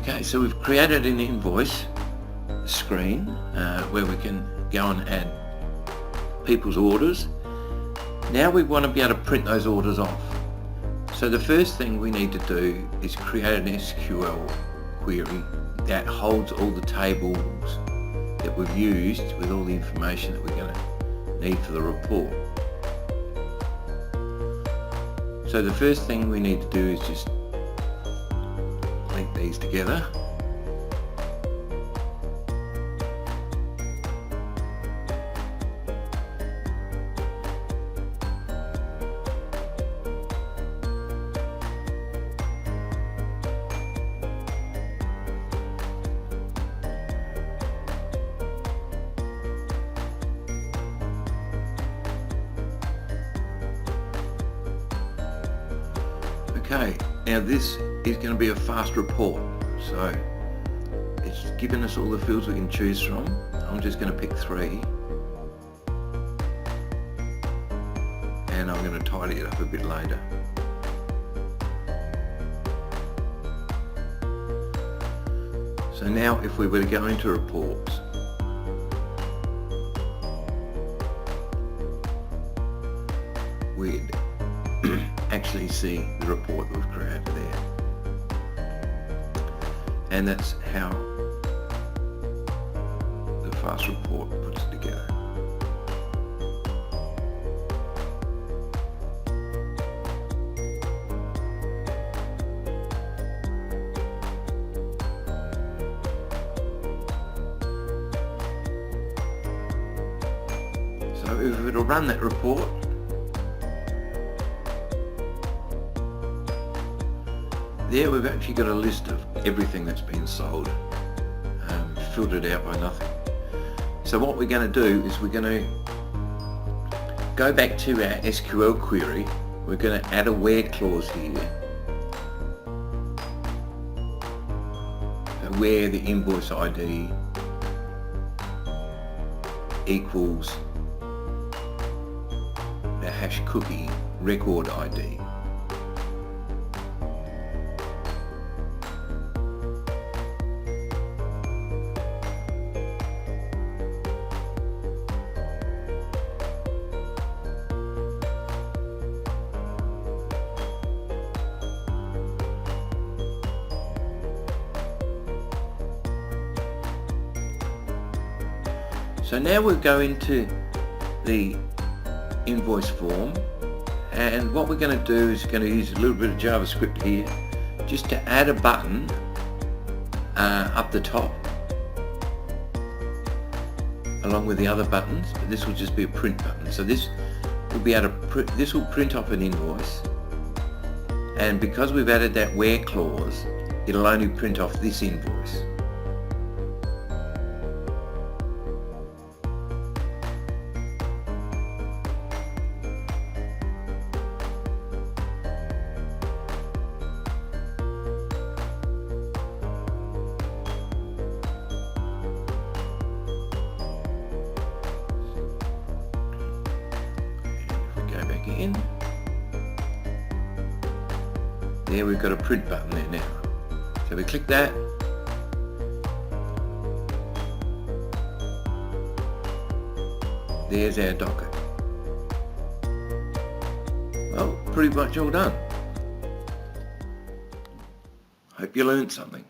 Okay, so we've created an invoice screen where we can go and add people's orders. Now we want to be able to print those orders off. So the first thing we need to do is create an SQL query that holds all the tables that we've used with all the information that we're going to need for the report. So the first thing we need to do is just link these together. Okay, now this is going to be a fast report, so it's given us all the fields we can choose from. I'm just going to pick 3 and I'm going to tidy it up a bit later. So now if we were to go into reports, we'd actually see the report that we've created there, and that's how the fast report puts it together. So if we were to run that report, there we've actually got a list of everything that's been sold, filtered out by nothing. So what we're going to do is we're going to go back to our SQL query. We're going to add a where clause here, where the invoice ID equals the hash cookie record ID. So now we'll go into the invoice form, and what we're going to do is going to use a little bit of JavaScript here just to add a button up the top along with the other buttons, but this will just be a print button. So this will be able to this will print off an invoice, and because we've added that where clause, it'll only print off this invoice. In. There we've got a print button there now. So we click that. There's our docket. Well, pretty much all done. Hope you learned something.